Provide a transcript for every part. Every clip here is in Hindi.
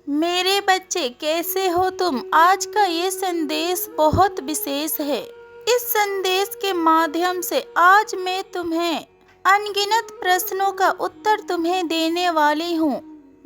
मेरे बच्चे कैसे हो तुम। आज का ये संदेश बहुत विशेष है। इस संदेश के माध्यम से आज मैं तुम्हें अनगिनत प्रश्नों का उत्तर तुम्हें देने वाली हूँ।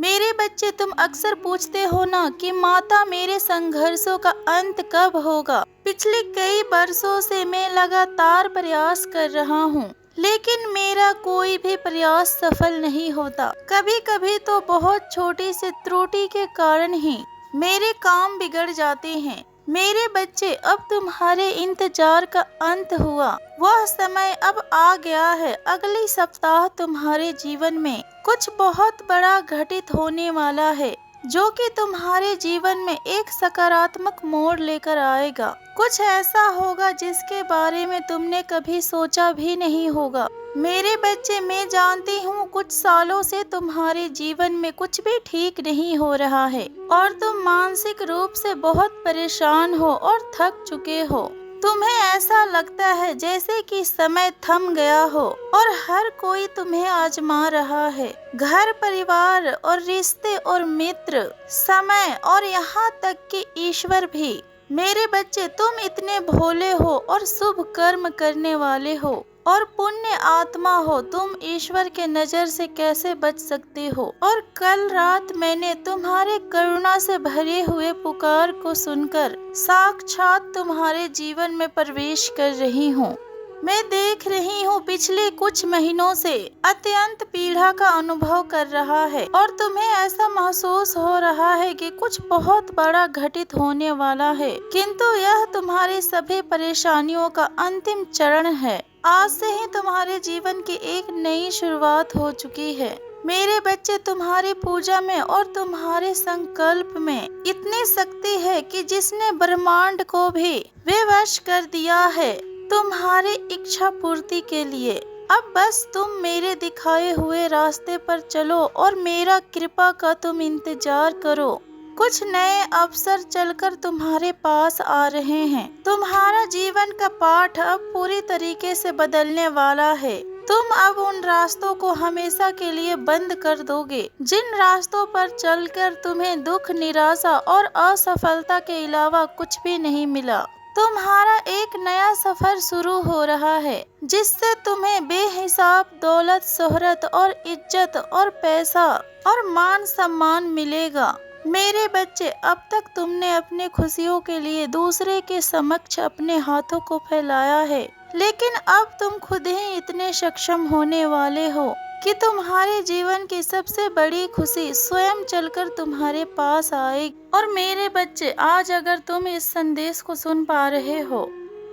मेरे बच्चे, तुम अक्सर पूछते हो ना कि माता मेरे संघर्षों का अंत कब होगा। पिछले कई वर्षों से मैं लगातार प्रयास कर रहा हूँ, लेकिन मेरा कोई भी प्रयास सफल नहीं होता। कभी कभी तो बहुत छोटी सी त्रुटि के कारण ही मेरे काम बिगड़ जाते हैं। मेरे बच्चे, अब तुम्हारे इंतजार का अंत हुआ। वह समय अब आ गया है। अगले सप्ताह तुम्हारे जीवन में कुछ बहुत बड़ा घटित होने वाला है, जो कि तुम्हारे जीवन में एक सकारात्मक मोड़ लेकर आएगा। कुछ ऐसा होगा जिसके बारे में तुमने कभी सोचा भी नहीं होगा। मेरे बच्चे, मैं जानती हूँ कुछ सालों से तुम्हारे जीवन में कुछ भी ठीक नहीं हो रहा है और तुम मानसिक रूप से बहुत परेशान हो और थक चुके हो। तुम्हें ऐसा लगता है जैसे कि समय थम गया हो और हर कोई तुम्हें आजमा रहा है। घर, परिवार और रिश्ते और मित्र, समय और यहाँ तक कि ईश्वर भी। मेरे बच्चे, तुम इतने भोले हो और शुभ कर्म करने वाले हो और पुण्य आत्मा हो। तुम ईश्वर के नजर से कैसे बच सकते हो। और कल रात मैंने तुम्हारे करुणा से भरे हुए पुकार को सुनकर साक्षात तुम्हारे जीवन में प्रवेश कर रही हूँ। मैं देख रही हूँ पिछले कुछ महीनों से अत्यंत पीड़ा का अनुभव कर रहा है और तुम्हें ऐसा महसूस हो रहा है कि कुछ बहुत बड़ा घटित होने वाला है, किंतु यह तुम्हारी सभी परेशानियों का अंतिम चरण है। आज से ही तुम्हारे जीवन की एक नई शुरुआत हो चुकी है। मेरे बच्चे, तुम्हारी पूजा में और तुम्हारे संकल्प में इतनी शक्ति है कि जिसने ब्रह्मांड को भी विवश कर दिया है तुम्हारी इच्छा पूर्ति के लिए। अब बस तुम मेरे दिखाए हुए रास्ते पर चलो और मेरा कृपा का तुम इंतजार करो। कुछ नए अवसर चलकर तुम्हारे पास आ रहे हैं। तुम्हारा जीवन का पाठ अब पूरी तरीके से बदलने वाला है। तुम अब उन रास्तों को हमेशा के लिए बंद कर दोगे जिन रास्तों पर चलकर तुम्हें दुख, निराशा और असफलता के अलावा कुछ भी नहीं मिला। तुम्हारा एक नया सफर शुरू हो रहा है जिससे तुम्हें बेहिसाब दौलत, शोहरत और इज्जत और पैसा और मान सम्मान मिलेगा। मेरे बच्चे, अब तक तुमने अपने खुशियों के लिए दूसरे के समक्ष अपने हाथों को फैलाया है, लेकिन अब तुम खुद ही इतने सक्षम होने वाले हो कि तुम्हारे जीवन की सबसे बड़ी खुशी स्वयं चलकर तुम्हारे पास आएगी। और मेरे बच्चे, आज अगर तुम इस संदेश को सुन पा रहे हो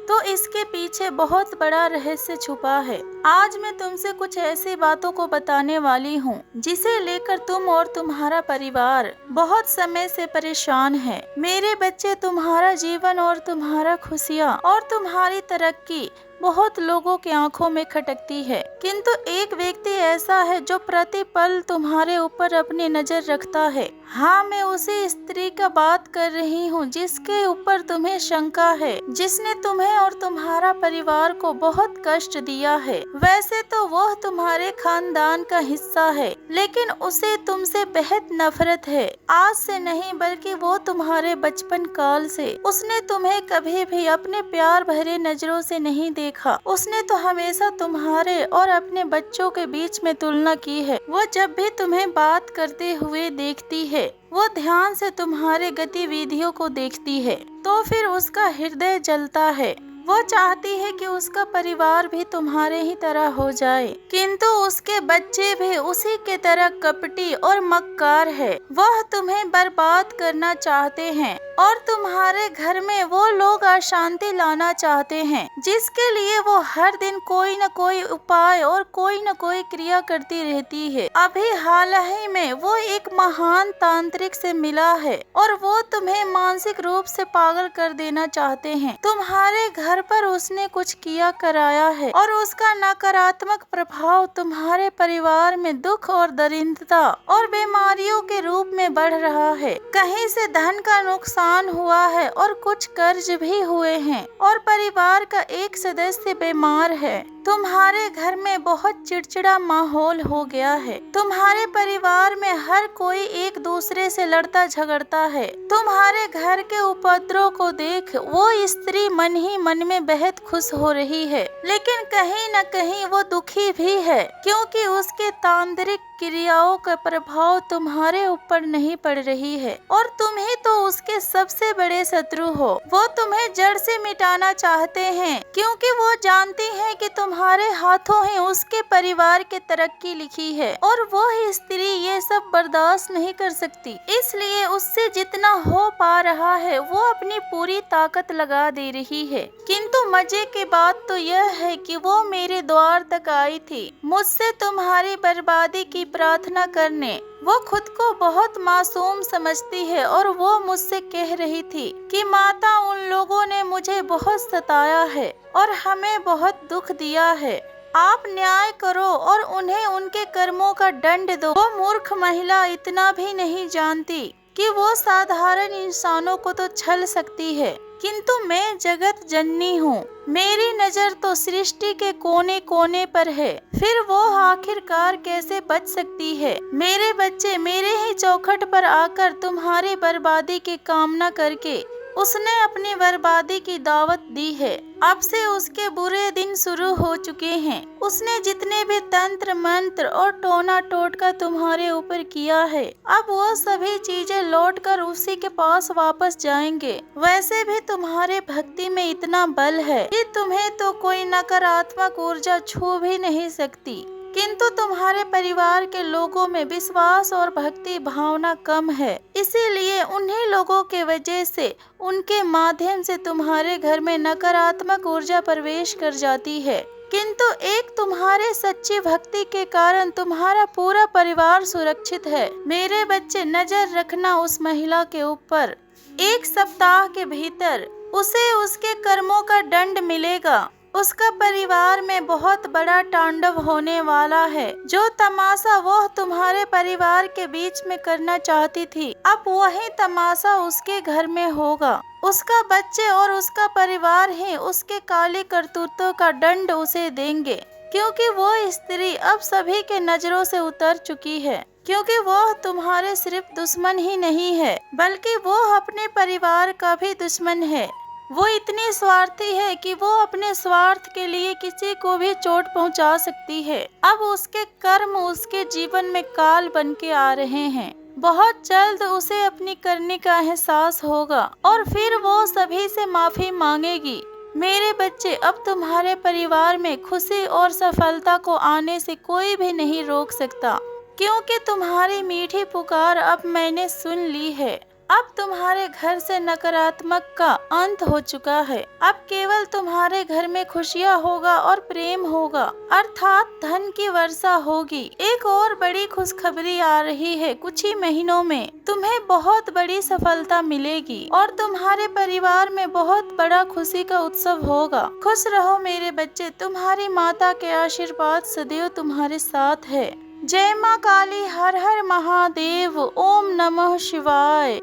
तो इसके पीछे बहुत बड़ा रहस्य छुपा है। आज मैं तुमसे कुछ ऐसी बातों को बताने वाली हूँ जिसे लेकर तुम और तुम्हारा परिवार बहुत समय से परेशान है। मेरे बच्चे, तुम्हारा जीवन और तुम्हारा खुशियाँ और तुम्हारी तरक्की बहुत लोगों की आंखों में खटकती है, किंतु एक व्यक्ति ऐसा है जो प्रति पल तुम्हारे ऊपर अपनी नजर रखता है। हाँ, मैं उसी स्त्री का बात कर रही हूँ जिसके ऊपर तुम्हें शंका है, जिसने तुम्हें और तुम्हारा परिवार को बहुत कष्ट दिया है। वैसे तो वह तुम्हारे खानदान का हिस्सा है, लेकिन उसे तुमसे बेहद नफरत है। आज से नहीं बल्कि वो तुम्हारे बचपन काल से। उसने तुम्हें कभी भी अपने प्यार भरे नजरों से नहीं देखा। उसने तो हमेशा तुम्हारे और अपने बच्चों के बीच में तुलना की है। वो जब भी तुम्हें बात करते हुए देखती है, वो ध्यान से तुम्हारे गतिविधियों को देखती है, तो फिर उसका हृदय जलता है। वो चाहती है कि उसका परिवार भी तुम्हारे ही तरह हो जाए, किंतु उसके बच्चे भी उसी के तरह कपटी और मक्कार है। वह तुम्हें बर्बाद करना चाहते हैं और तुम्हारे घर में वो लोग अशांति लाना चाहते हैं, जिसके लिए वो हर दिन कोई न कोई उपाय और कोई न कोई क्रिया करती रहती है। अभी हाल ही में वो एक महान तांत्रिक से मिला है और वो तुम्हें मानसिक रूप से पागल कर देना चाहते हैं। तुम्हारे घर पर उसने कुछ किया कराया है और उसका नकारात्मक प्रभाव तुम्हारे परिवार में दुख और दरिद्रता और बीमारियों के रूप में बढ़ रहा है। कहीं से धन का नुकसान हुआ है और कुछ कर्ज भी हुए हैं और परिवार का एक सदस्य बीमार है। तुम्हारे घर में बहुत चिड़चिड़ा माहौल हो गया है। तुम्हारे परिवार में हर कोई एक दूसरे से लड़ता झगड़ता है। तुम्हारे घर के उपद्रव को देख वो स्त्री मन ही मन में बेहद खुश हो रही है, लेकिन कहीं न कहीं वो दुखी भी है, क्योंकि उसके तांत्रिक क्रियाओं का प्रभाव तुम्हारे ऊपर नहीं पड़ रही है और तुम ही तो उसके सबसे बड़े शत्रु हो। वो तुम्हें जड़ से मिटाना चाहते हैं, क्योंकि वो जानती हैं कि तुम्हारे हाथों ही उसके परिवार की तरक्की लिखी है और वो स्त्री ये सब बर्दाश्त नहीं कर सकती। इसलिए उससे जितना हो पा रहा है वो अपनी पूरी ताकत लगा दे रही है। किंतु मजे की बात तो यह है कि वो मेरे द्वार तक आई थी मुझसे तुम्हारी बर्बादी की प्रार्थना करने। वो खुद को बहुत मासूम समझती है और वो मुझसे कह रही थी कि माता, उन लोगों ने मुझे बहुत सताया है और हमें बहुत दुख दिया है। आप न्याय करो और उन्हें उनके कर्मों का दंड दो। वो मूर्ख महिला इतना भी नहीं जानती कि वो साधारण इंसानों को तो छल सकती है, किंतु मैं जगत जननी हूँ। मेरी नजर तो सृष्टि के कोने कोने पर है, फिर वो आखिरकार कैसे बच सकती है। मेरे बच्चे, मेरे ही चौखट पर आकर तुम्हारी बर्बादी की कामना करके उसने अपनी बर्बादी की दावत दी है। अब से उसके बुरे दिन शुरू हो चुके हैं। उसने जितने भी तंत्र मंत्र और टोना टोटका तुम्हारे ऊपर किया है, अब वो सभी चीजें लौटकर उसी के पास वापस जाएंगे। वैसे भी तुम्हारे भक्ति में इतना बल है कि तुम्हें तो कोई नकारात्मक ऊर्जा छू भी नहीं सकती, किंतु तुम्हारे परिवार के लोगों में विश्वास और भक्ति भावना कम है। इसीलिए उन्हीं लोगों के वजह से, उनके माध्यम से तुम्हारे घर में नकारात्मक ऊर्जा प्रवेश कर जाती है। किंतु एक तुम्हारे सच्ची भक्ति के कारण तुम्हारा पूरा परिवार सुरक्षित है। मेरे बच्चे, नजर रखना उस महिला के ऊपर। 1 सप्ताह के भीतर उसे उसके कर्मों का दंड मिलेगा। उसका परिवार में बहुत बड़ा तांडव होने वाला है। जो तमाशा वो तुम्हारे परिवार के बीच में करना चाहती थी, अब वही तमाशा उसके घर में होगा। उसका बच्चे और उसका परिवार ही उसके काले करतूतों का दंड उसे देंगे, क्योंकि वो स्त्री अब सभी के नजरों से उतर चुकी है। क्योंकि वो तुम्हारे सिर्फ दुश्मन ही नहीं है, बल्कि वो अपने परिवार का भी दुश्मन है। वो इतनी स्वार्थी है कि वो अपने स्वार्थ के लिए किसी को भी चोट पहुंचा सकती है। अब उसके कर्म उसके जीवन में काल बन के आ रहे हैं। बहुत जल्द उसे अपनी करने का एहसास होगा और फिर वो सभी से माफी मांगेगी। मेरे बच्चे, अब तुम्हारे परिवार में खुशी और सफलता को आने से कोई भी नहीं रोक सकता, क्योंकि तुम्हारी मीठी पुकार अब मैंने सुन ली है। अब तुम्हारे घर से नकारात्मक का अंत हो चुका है। अब केवल तुम्हारे घर में खुशियाँ होगा और प्रेम होगा, अर्थात धन की वर्षा होगी। एक और बड़ी खुशखबरी आ रही है। कुछ ही महीनों में तुम्हें बहुत बड़ी सफलता मिलेगी और तुम्हारे परिवार में बहुत बड़ा खुशी का उत्सव होगा। खुश रहो मेरे बच्चे, तुम्हारी माता के आशीर्वाद सदैव तुम्हारे साथ है। जय माँ काली, हर हर महादेव, ओम नमः शिवाय।